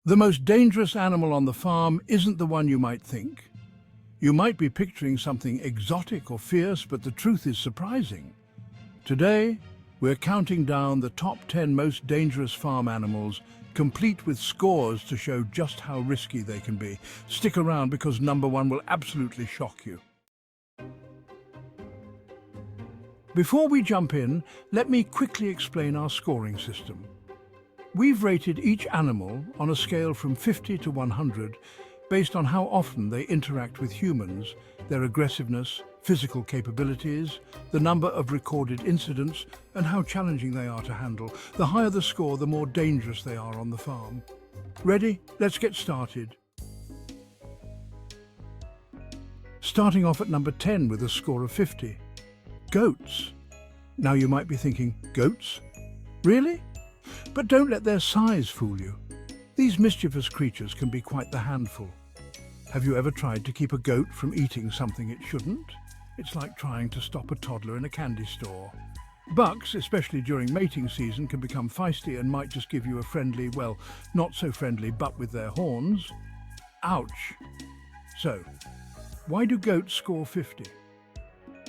The most dangerous animal on the farm isn't the one you might think. You might be picturing something exotic or fierce, but the truth is surprising. Today, we're counting down the top 10 most dangerous farm animals, complete with scores to show just how risky they can be. Stick around because number 1 will absolutely shock you. Before we jump in, let me quickly explain our scoring system. We've rated each animal on a scale from 50 to 100 based on how often they interact with humans, their aggressiveness, physical capabilities, the number of recorded incidents, and how challenging they are to handle. The higher the score, the more dangerous they are on the farm. Ready? Let's get started. Starting off at number 10 with a score of 50. Goats. Now you might be thinking, goats? Really? But don't let their size fool you. These mischievous creatures can be quite the handful. Have you ever tried to keep a goat from eating something it shouldn't? It's like trying to stop a toddler in a candy store. Bucks, especially during mating season, can become feisty and might just give you a friendly, well, not so friendly butt with their horns. Ouch! So, why do goats score 50?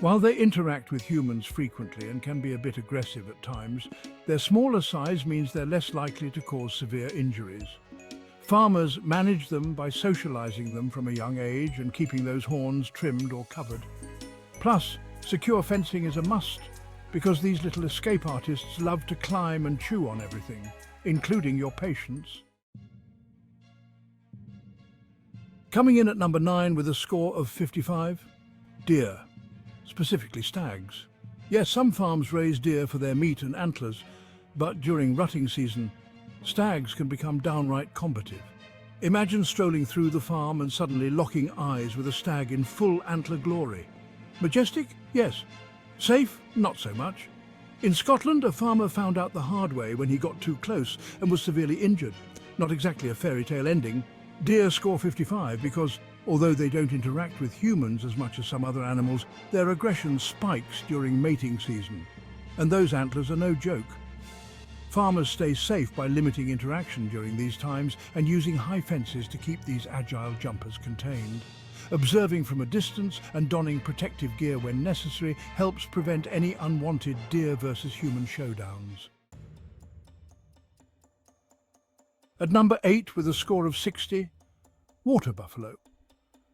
While they interact with humans frequently and can be a bit aggressive at times, their smaller size means they're less likely to cause severe injuries. Farmers manage them by socializing them from a young age and keeping those horns trimmed or covered. Plus, secure fencing is a must, because these little escape artists love to climb and chew on everything, including your patience. Coming in at number 9 with a score of 55, deer. Specifically stags. Yes, some farms raise deer for their meat and antlers, but during rutting season, stags can become downright combative. Imagine strolling through the farm and suddenly locking eyes with a stag in full antler glory. Majestic? Yes. Safe? Not so much. In Scotland, a farmer found out the hard way when he got too close and was severely injured. Not exactly a fairy tale ending. Deer score 55 because, although they don't interact with humans as much as some other animals, their aggression spikes during mating season. And those antlers are no joke. Farmers stay safe by limiting interaction during these times and using high fences to keep these agile jumpers contained. Observing from a distance and donning protective gear when necessary helps prevent any unwanted deer versus human showdowns. At number 8 with a score of 60, water buffalo.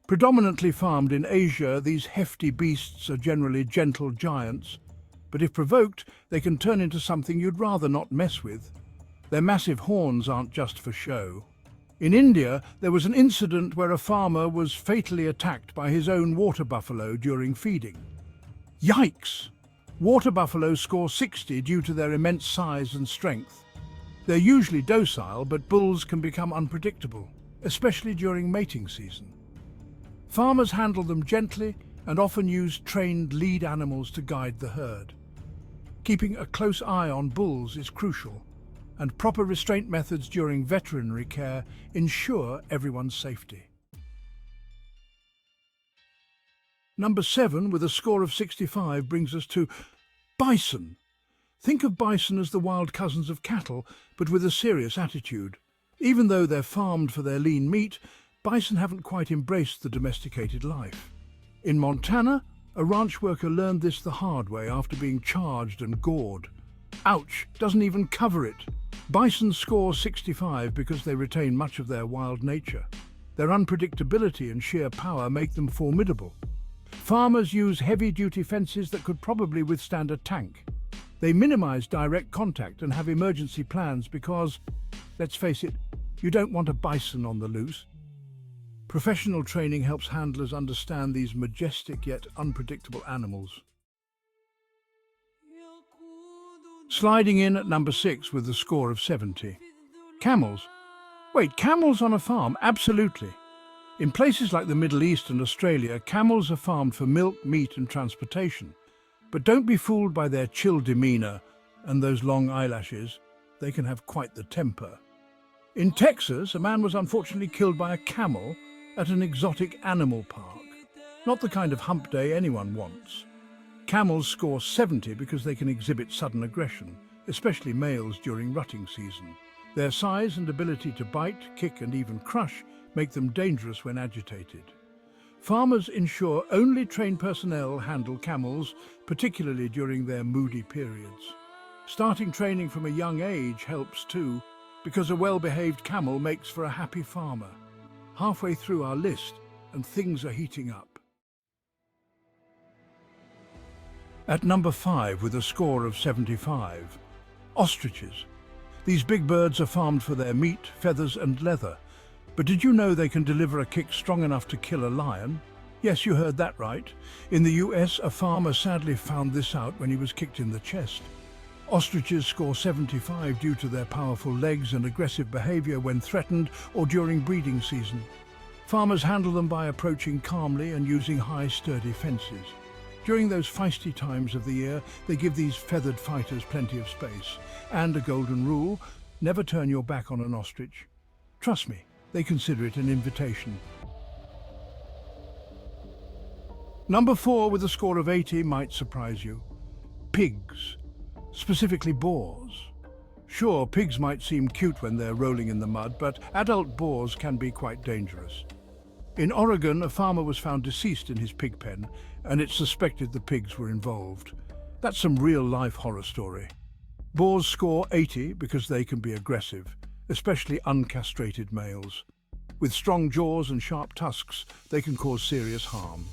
Predominantly farmed in Asia, these hefty beasts are generally gentle giants, but if provoked, they can turn into something you'd rather not mess with. Their massive horns aren't just for show. In India, there was an incident where a farmer was fatally attacked by his own water buffalo during feeding. Yikes! Water buffalo score 60 due to their immense size and strength. They're usually docile, but bulls can become unpredictable, especially during mating season. Farmers handle them gently and often use trained lead animals to guide the herd. Keeping a close eye on bulls is crucial, and proper restraint methods during veterinary care ensure everyone's safety. Number 7 with a score of 65 brings us to bison. Think of bison as the wild cousins of cattle, but with a serious attitude. Even though they're farmed for their lean meat, bison haven't quite embraced the domesticated life. In Montana, a ranch worker learned this the hard way after being charged and gored. Ouch, doesn't even cover it. Bison score 65 because they retain much of their wild nature. Their unpredictability and sheer power make them formidable. Farmers use heavy-duty fences that could probably withstand a tank. They minimize direct contact and have emergency plans because, let's face it, you don't want a bison on the loose. Professional training helps handlers understand these majestic yet unpredictable animals. Sliding in at number 6 with a score of 70. Camels. Wait, camels on a farm? Absolutely. In places like the Middle East and Australia, camels are farmed for milk, meat and transportation. But don't be fooled by their chill demeanor and those long eyelashes. They can have quite the temper. In Texas, a man was unfortunately killed by a camel at an exotic animal park. Not the kind of hump day anyone wants. Camels score 70 because they can exhibit sudden aggression, especially males during rutting season. Their size and ability to bite, kick and even crush make them dangerous when agitated. Farmers ensure only trained personnel handle camels, particularly during their moody periods. Starting training from a young age helps too, because a well-behaved camel makes for a happy farmer. Halfway through our list, and things are heating up. At number 5, with a score of 75, ostriches. These big birds are farmed for their meat, feathers and leather. But did you know they can deliver a kick strong enough to kill a lion? Yes, you heard that right. In the US, a farmer sadly found this out when he was kicked in the chest. Ostriches score 75 due to their powerful legs and aggressive behavior when threatened or during breeding season. Farmers handle them by approaching calmly and using high, sturdy fences. During those feisty times of the year, they give these feathered fighters plenty of space. And a golden rule, never turn your back on an ostrich. Trust me, they consider it an invitation. Number 4, with a score of 80, might surprise you. Pigs, specifically boars. Sure, pigs might seem cute when they're rolling in the mud, but adult boars can be quite dangerous. In Oregon, a farmer was found deceased in his pig pen, and it's suspected the pigs were involved. That's some real-life horror story. Boars score 80 because they can be aggressive, especially uncastrated males. With strong jaws and sharp tusks, they can cause serious harm.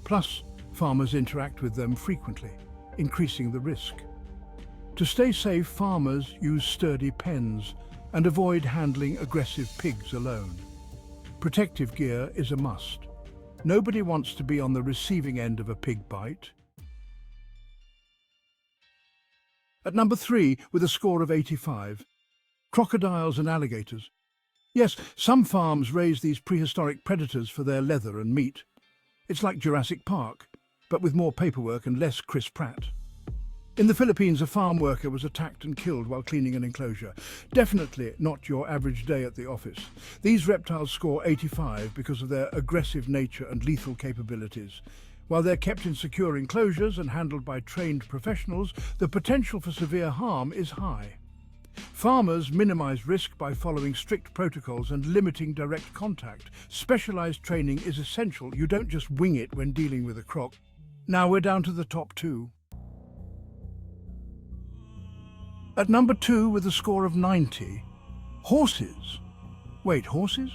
Plus, farmers interact with them frequently, increasing the risk. To stay safe, farmers use sturdy pens and avoid handling aggressive pigs alone. Protective gear is a must. Nobody wants to be on the receiving end of a pig bite. At number 3, with a score of 85, crocodiles and alligators. Yes, some farms raise these prehistoric predators for their leather and meat. It's like Jurassic Park, but with more paperwork and less Chris Pratt. In the Philippines, a farm worker was attacked and killed while cleaning an enclosure. Definitely not your average day at the office. These reptiles score 85 because of their aggressive nature and lethal capabilities. While they're kept in secure enclosures and handled by trained professionals, the potential for severe harm is high. Farmers minimize risk by following strict protocols and limiting direct contact. Specialized training is essential. You don't just wing it when dealing with a croc. Now we're down to the top 2. At number 2, with a score of 90, horses. Wait, horses?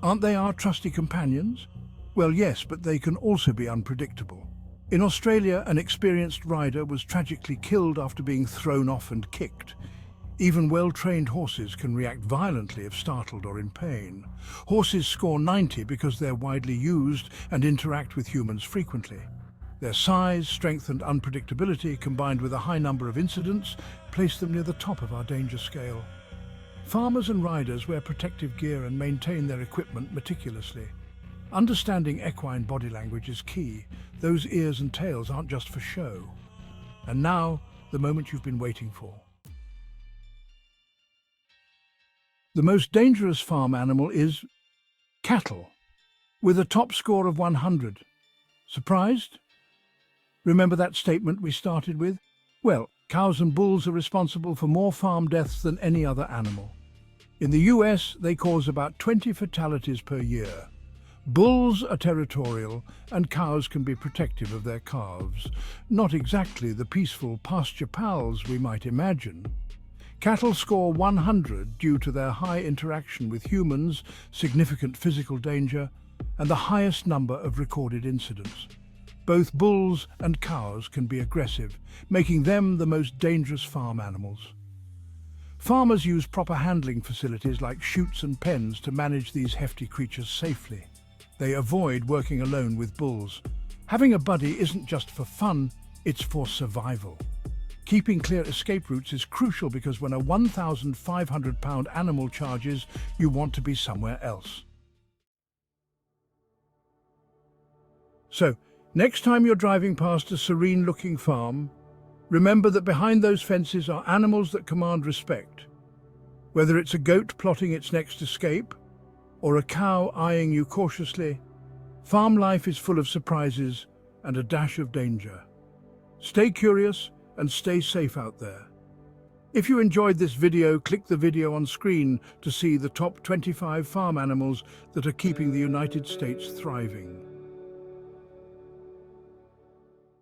Aren't they our trusty companions? Well, yes, but they can also be unpredictable. In Australia, an experienced rider was tragically killed after being thrown off and kicked. Even well-trained horses can react violently if startled or in pain. Horses score 90 because they're widely used and interact with humans frequently. Their size, strength and unpredictability, combined with a high number of incidents, place them near the top of our danger scale. Farmers and riders wear protective gear and maintain their equipment meticulously. Understanding equine body language is key. Those ears and tails aren't just for show. And now, the moment you've been waiting for. The most dangerous farm animal is cattle, with a top score of 100. Surprised? Remember that statement we started with? Well, cows and bulls are responsible for more farm deaths than any other animal. In the US, they cause about 20 fatalities per year. Bulls are territorial, and cows can be protective of their calves. Not exactly the peaceful pasture pals we might imagine. Cattle score 100 due to their high interaction with humans, significant physical danger, and the highest number of recorded incidents. Both bulls and cows can be aggressive, making them the most dangerous farm animals. Farmers use proper handling facilities like chutes and pens to manage these hefty creatures safely. They avoid working alone with bulls. Having a buddy isn't just for fun, it's for survival. Keeping clear escape routes is crucial because when a 1,500-pound animal charges, you want to be somewhere else. So, next time you're driving past a serene-looking farm, remember that behind those fences are animals that command respect. Whether it's a goat plotting its next escape, or a cow eyeing you cautiously, farm life is full of surprises and a dash of danger. Stay curious and stay safe out there. If you enjoyed this video, click the video on screen to see the top 25 farm animals that are keeping the United States thriving.